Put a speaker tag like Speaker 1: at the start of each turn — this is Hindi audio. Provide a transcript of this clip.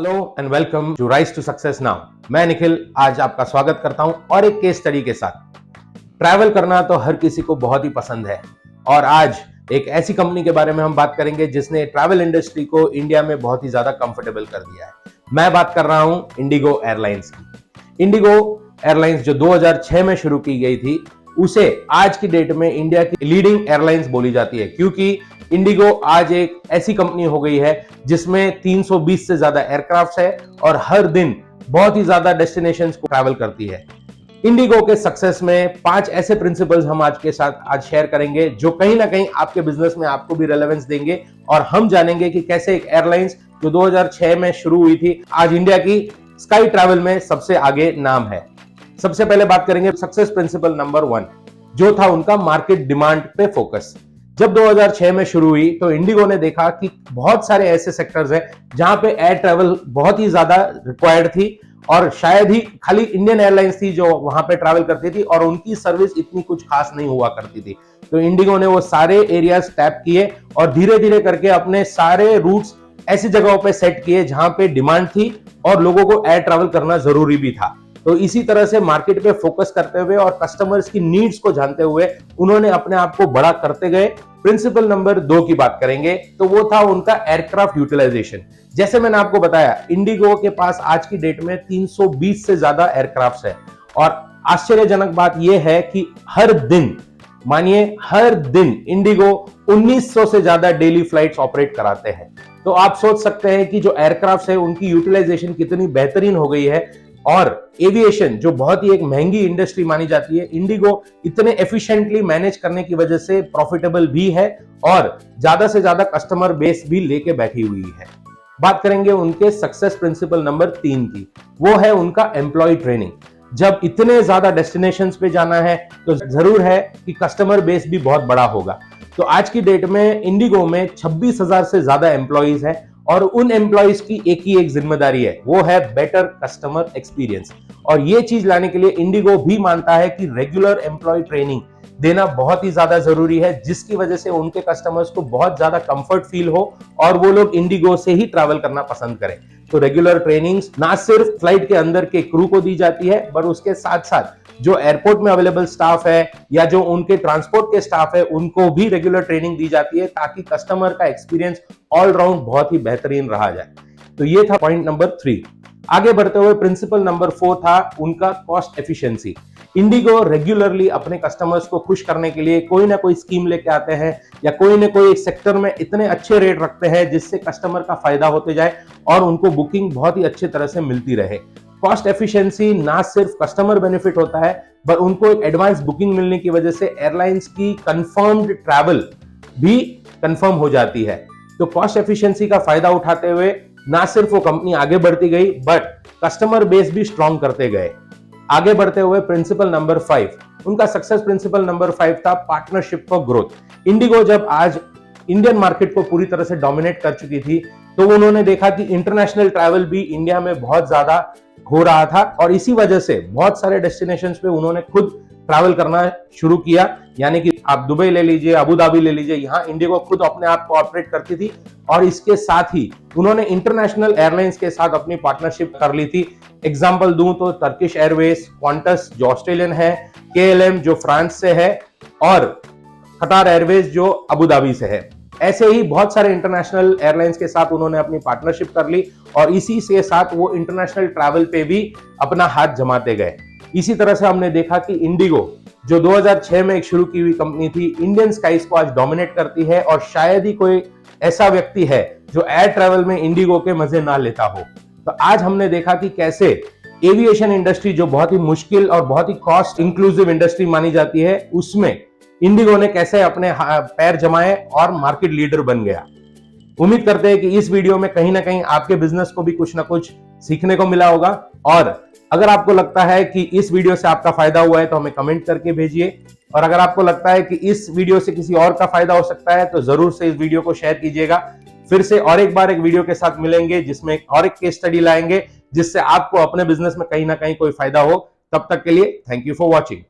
Speaker 1: Hello and welcome to rise to success now. मैं निखिल आज आपका स्वागत करता हूं और एक केस स्टडी के साथ। ट्रैवल करना तो हर किसी को बहुत ही पसंद है और आज एक ऐसी कंपनी के बारे में हम बात करेंगे जिसने ट्रैवल इंडस्ट्री को इंडिया में बहुत ही ज्यादा कंफर्टेबल कर दिया है। मैं बात कर रहा हूं इंडिगो एयरलाइंस की। इंडिगो एयरलाइंस जो 2006 में शुरू की गई थी, उसे आज की डेट में इंडिया की लीडिंग एयरलाइंस बोली जाती है, क्योंकि इंडिगो आज एक ऐसी कंपनी हो गई है जिसमें 320 से ज्यादा एयरक्राफ्ट है और हर दिन बहुत ही ज्यादा डेस्टिनेशंस को ट्रैवल करती है। इंडिगो के सक्सेस में 5 ऐसे प्रिंसिपल्स हम आज के साथ आज शेयर करेंगे जो कहीं ना कहीं आपके बिजनेस में आपको भी रेलेवेंस देंगे और हम जानेंगे कि कैसे एक एयरलाइंस जो 2006 में शुरू हुई थी आज इंडिया की स्काई ट्रैवल में सबसे आगे नाम है। सबसे पहले बात करेंगे सक्सेस प्रिंसिपल नंबर 1, जो था उनका मार्केट डिमांड पे फोकस। जब 2006 में शुरू हुई तो इंडिगो ने देखा कि बहुत सारे ऐसे सेक्टर्स हैं जहां पे एयर ट्रैवल बहुत ही ज्यादा रिक्वायर्ड थी और शायद ही खाली इंडियन एयरलाइंस थी जो वहां पे ट्रैवल करती थी और उनकी सर्विस इतनी कुछ खास नहीं हुआ करती थी। तो इंडिगो ने वो सारे एरियाज टैप किए और धीरे धीरे करके अपने सारे रूट्स ऐसी जगहों पे सेट किए जहां पे डिमांड थी और लोगों को एयर ट्रैवल करना जरूरी भी था। तो इसी तरह से मार्केट पे फोकस करते हुए और कस्टमर्स की नीड्स को जानते हुए उन्होंने अपने आप को बड़ा करते गए। प्रिंसिपल नंबर 2 की बात करेंगे तो वो था उनका एयरक्राफ्ट यूटिलाइजेशन। जैसे मैंने आपको बताया, इंडिगो के पास आज की डेट में 320 से ज्यादा एयरक्राफ्ट है और आश्चर्यजनक बात यह है कि हर दिन, मानिए हर दिन इंडिगो 1900 से ज्यादा डेली फ्लाइट्स ऑपरेट कराते हैं। तो आप सोच सकते हैं कि जो एयरक्राफ्ट है उनकी यूटिलाइजेशन कितनी बेहतरीन हो गई है। और एविएशन जो बहुत ही एक महंगी इंडस्ट्री मानी जाती है, इंडिगो इतने एफिशिएंटली मैनेज करने की वजह से प्रॉफिटेबल भी है और ज्यादा से ज्यादा कस्टमर बेस भी लेके बैठी हुई है। बात करेंगे उनके सक्सेस प्रिंसिपल नंबर 3 की, वो है उनका एम्प्लॉय ट्रेनिंग। जब इतने ज्यादा डेस्टिनेशंस पे जाना है तो जरूर है कि कस्टमर बेस भी बहुत बड़ा होगा। तो आज की डेट में इंडिगो में 26,000 से ज्यादा एम्प्लॉइज है और उन एम्प्लॉइज की एक ही एक जिम्मेदारी है, वो है बेटर कस्टमर एक्सपीरियंस। और ये चीज लाने के लिए इंडिगो भी मानता है कि रेगुलर एम्प्लॉय ट्रेनिंग देना बहुत ही ज्यादा जरूरी है, जिसकी वजह से उनके कस्टमर्स को बहुत ज्यादा कंफर्ट फील हो और वो लोग इंडिगो से ही ट्रैवल करना पसंद करें। तो रेगुलर ट्रेनिंग्स ना सिर्फ फ्लाइट के अंदर के क्रू को दी जाती है, पर उसके साथ साथ जो एयरपोर्ट में अवेलेबल स्टाफ है या जो उनके ट्रांसपोर्ट के स्टाफ है उनको भी रेगुलर ट्रेनिंग दी जाती है ताकि कस्टमर का एक्सपीरियंस ऑल राउंड बहुत ही बेहतरीन रहा जाए। तो ये था पॉइंट नंबर 3। आगे बढ़ते हुए प्रिंसिपल नंबर 4 था उनका कॉस्ट एफिशिएंसी। इंडिगो रेगुलरली अपने कस्टमर्स को खुश करने के लिए कोई ना कोई स्कीम लेके आते हैं या कोई ना कोई सेक्टर में इतने अच्छे रेट रखते हैं जिससे कस्टमर का फायदा होते जाए और उनको बुकिंग बहुत ही अच्छी तरह से मिलती रहे। कॉस्ट एफिशिएंसी ना सिर्फ कस्टमर बेनिफिट होता है, पर उनको एक एडवांस बुकिंग मिलने की वजह से एयरलाइंस की कंफर्म्ड ट्रैवल भी कंफर्म हो जाती है। तो कॉस्ट एफिशिएंसी का फायदा उठाते हुए ना सिर्फ वो कंपनी आगे बढ़ती गई, बट कस्टमर बेस भी स्ट्रॉन्ग करते गए। आगे बढ़ते हुए प्रिंसिपल नंबर 5, उनका सक्सेस प्रिंसिपल नंबर 5 था पार्टनरशिप फॉर ग्रोथ। इंडिगो जब आज इंडियन मार्केट को पूरी तरह से डोमिनेट कर चुकी थी तो उन्होंने देखा कि इंटरनेशनल ट्रैवल भी इंडिया में बहुत ज्यादा हो रहा था और इसी वजह से बहुत सारे डेस्टिनेशंस पे उन्होंने खुद ट्रैवल करना शुरू किया। यानी कि आप दुबई ले लीजिए, अबू धाबी ले लीजिए, यहाँ इंडिगो खुद अपने आप को ऑपरेट करती थी और इसके साथ ही उन्होंने इंटरनेशनल एयरलाइंस के साथ अपनी पार्टनरशिप कर ली थी। एग्जांपल दूं तो टर्किश एयरवेज, क्वांटस जो ऑस्ट्रेलियन है, KLM जो फ्रांस से है और कतार एयरवेज जो अबू धाबी से है। ऐसे ही बहुत सारे इंटरनेशनल एयरलाइंस के साथ उन्होंने अपनी पार्टनरशिप कर ली और इसी के साथ वो इंटरनेशनल ट्रैवल पे भी अपना हाथ जमाते गए। इसी तरह से हमने देखा कि इंडिगो जो 2006 में एक शुरू की हुई कंपनी थी, इंडियन स्काईज को आज डोमिनेट करती है और शायद ही कोई ऐसा व्यक्ति है जो एयर ट्रैवल में इंडिगो के मजे ना लेता हो। तो आज हमने देखा कि कैसे एविएशन इंडस्ट्री जो बहुत ही मुश्किल और बहुत ही कॉस्ट इंक्लूसिव इंडस्ट्री मानी जाती है, उसमें इंडिगो ने कैसे अपने पैर जमाए और मार्केट लीडर बन गया। उम्मीद करते हैं कि इस वीडियो में कहीं ना कहीं आपके बिजनेस को भी कुछ ना कुछ सीखने को मिला होगा और अगर आपको लगता है कि इस वीडियो से आपका फायदा हुआ है तो हमें कमेंट करके भेजिए और अगर आपको लगता है कि इस वीडियो से किसी और का फायदा हो सकता है तो जरूर से इस वीडियो को शेयर कीजिएगा। फिर से और एक बार एक वीडियो के साथ मिलेंगे जिसमें और एक केस स्टडी लाएंगे जिससे आपको अपने बिजनेस में कहीं ना कहीं कोई फायदा हो। तब तक के लिए थैंक यू फॉर वॉचिंग।